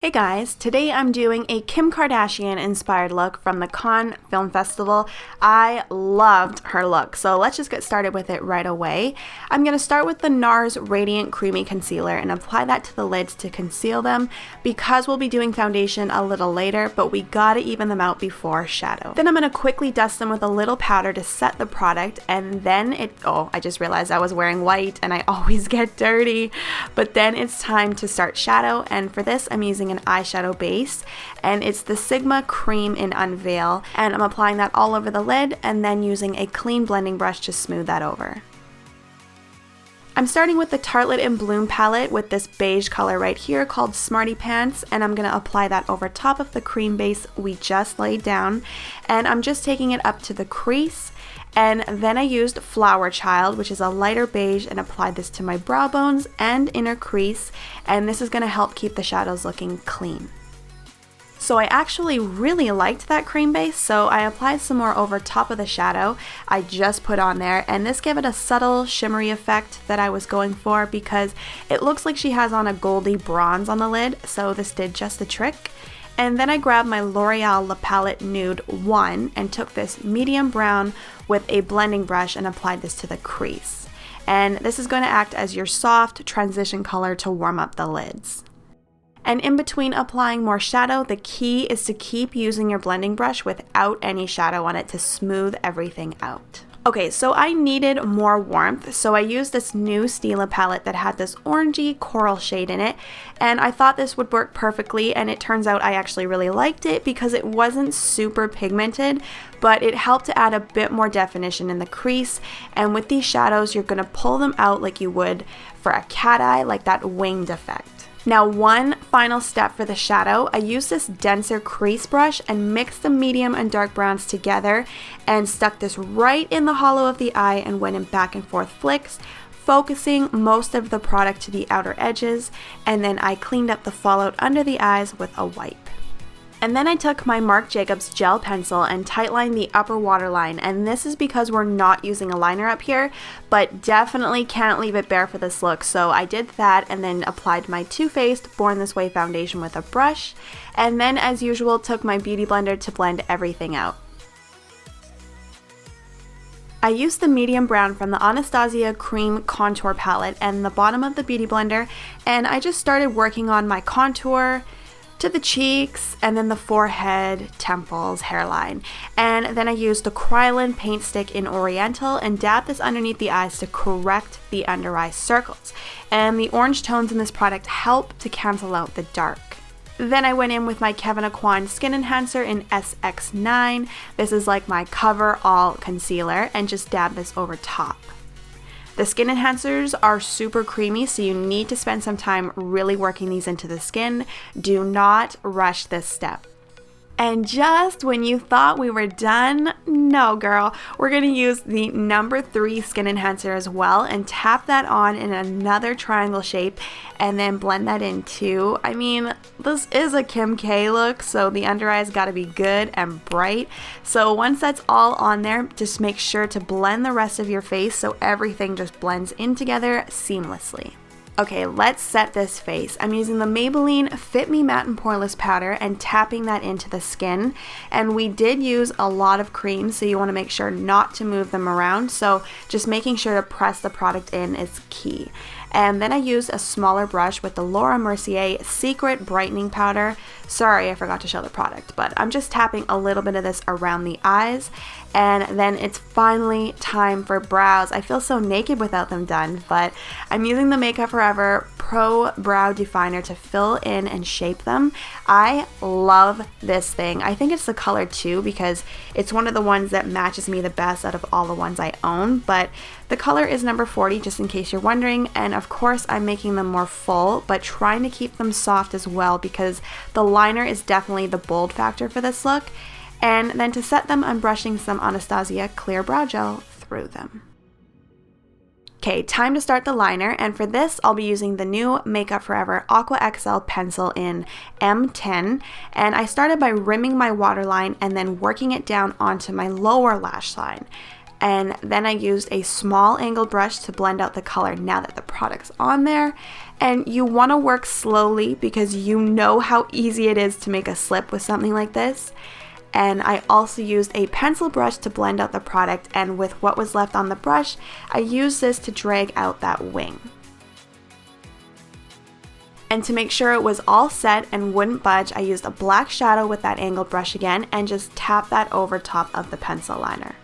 Hey guys, today I'm doing a Kim Kardashian inspired look from the Cannes Film Festival. I loved her look, so let's just get started with it right away. I'm going to start with the Nars Radiant Creamy Concealer and apply that to the lids to conceal them because we'll be doing foundation a little later, but we gotta even them out before shadow. Then I'm going to quickly dust them with a little powder to set the product, and then I just realized I was wearing white and I always get dirty, but then it's time to start shadow, and for this I'm using an eyeshadow base, and it's the Sigma Cream in Unveil, and I'm applying that all over the lid and then using a clean blending brush to smooth that over. I'm starting with the Tartlette in Bloom palette with this beige color right here called Smarty Pants, and I'm going to apply that over top of the cream base we just laid down, and I'm just taking it up to the crease. And then I used Flower Child, which is a lighter beige, and applied this to my brow bones and inner crease, and this is going to help keep the shadows looking clean. So I actually really liked that cream base, so I applied some more over top of the shadow I just put on there, and this gave it a subtle shimmery effect that I was going for because it looks like she has on a goldy bronze on the lid, so this did just the trick. And then I grabbed my L'Oreal La Palette Nude 1 and took this medium brown with a blending brush and applied this to the crease. And this is going to act as your soft transition color to warm up the lids. And in between applying more shadow, the key is to keep using your blending brush without any shadow on it to smooth everything out. Okay, so I needed more warmth, so I used this new Stila palette that had this orangey coral shade in it, and I thought this would work perfectly, and it turns out I actually really liked it because it wasn't super pigmented, but it helped to add a bit more definition in the crease, and with these shadows, you're going to pull them out like you would for a cat eye, like that winged effect. Now, one final step for the shadow, I used this denser crease brush and mixed the medium and dark browns together and stuck this right in the hollow of the eye and went in back and forth flicks, focusing most of the product to the outer edges, and then I cleaned up the fallout under the eyes with a wipe. And then I took my Marc Jacobs gel pencil and tightlined the upper waterline, and this is because we're not using a liner up here, but definitely can't leave it bare for this look, so I did that and then applied my Too Faced Born This Way foundation with a brush, and then as usual took my beauty blender to blend everything out. I used the medium brown from the Anastasia Cream Contour Palette and the bottom of the beauty blender, and I just started working on my contour to the cheeks, and then the forehead, temples, hairline. And then I used the Kryolan paint stick in Oriental and dabbed this underneath the eyes to correct the under eye circles. And the orange tones in this product help to cancel out the dark. Then I went in with my Kevyn Aucoin Skin Enhancer in SX9. This is like my cover-all concealer, and just dab this over top. The skin enhancers are super creamy, so you need to spend some time really working these into the skin. Do not rush this step. And just when you thought we were done, no girl, we're going to use the number 3 skin enhancer as well and tap that on in another triangle shape and then blend that in too. I mean, this is a Kim K look, so the under eyes got to be good and bright. So once that's all on there, just make sure to blend the rest of your face so everything just blends in together seamlessly. Okay, let's set this face. I'm using the Maybelline Fit Me Matte and Poreless powder and tapping that into the skin. And we did use a lot of cream, so you want to make sure not to move them around. So just making sure to press the product in is key. And then I used a smaller brush with the Laura Mercier Secret Brightening Powder. Sorry, I forgot to show the product, but I'm just tapping a little bit of this around the eyes. And then it's finally time for brows. I feel so naked without them done, but I'm using the Makeup Forever Pro Brow Definer to fill in and shape them. I love this thing. I think it's the color 2 because it's one of the ones that matches me the best out of all the ones I own, but the color is number 40, just in case you're wondering, and of course I'm making them more full, but trying to keep them soft as well because the liner is definitely the bold factor for this look. And then to set them, I'm brushing some Anastasia Clear Brow Gel through them. Okay, time to start the liner, and for this I'll be using the new Makeup Forever Aqua XL pencil in M10, and I started by rimming my waterline and then working it down onto my lower lash line. and then I used a small angled brush to blend out the color now that the product's on there. And you want to work slowly because you know how easy it is to make a slip with something like this. And I also used a pencil brush to blend out the product, and with what was left on the brush, I used this to drag out that wing. And to make sure it was all set and wouldn't budge, I used a black shadow with that angled brush again and just tapped that over top of the pencil liner.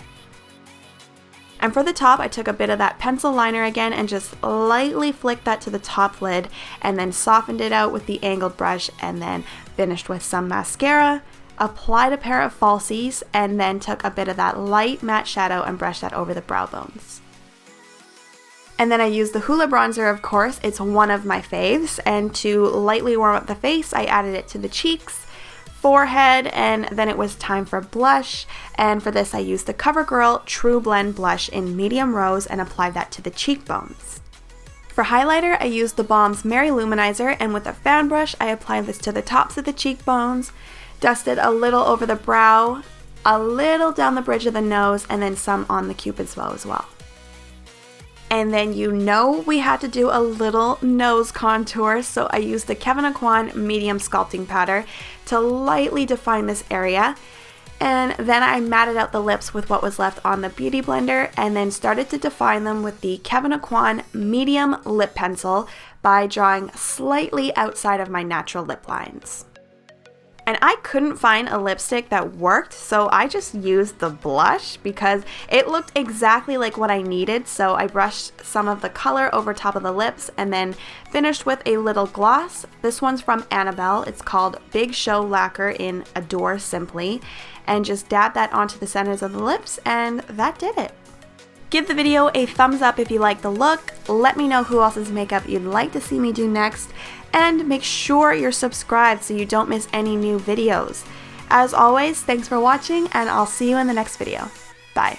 And for the top, I took a bit of that pencil liner again and just lightly flicked that to the top lid and then softened it out with the angled brush, and then finished with some mascara, applied a pair of falsies, and then took a bit of that light matte shadow and brushed that over the brow bones. And then I used the Hoola bronzer, of course, it's one of my faves, and to lightly warm up the face, I added it to the cheeks, forehead, and then it was time for blush. And for this, I used the CoverGirl True Blend blush in medium rose and applied that to the cheekbones. For highlighter, I used the Balm's Mary Luminizer, and with a fan brush, I applied this to the tops of the cheekbones, dusted a little over the brow, a little down the bridge of the nose, and then some on the cupid's bow as well. And then you know we had to do a little nose contour, so I used the Kevyn Aucoin medium sculpting powder to lightly define this area. And then I matted out the lips with what was left on the beauty blender, and then started to define them with the Kevyn Aucoin medium lip pencil by drawing slightly outside of my natural lip lines. And I couldn't find a lipstick that worked, so I just used the blush because it looked exactly like what I needed. So I brushed some of the color over top of the lips and then finished with a little gloss. This one's from Annabelle. It's called Big Show Lacquer in Adore Simply. And just dab that onto the centers of the lips, and that did it. Give the video a thumbs up if you like the look. Let me know who else's makeup you'd like to see me do next. And make sure you're subscribed so you don't miss any new videos. As always, thanks for watching, and I'll see you in the next video. Bye.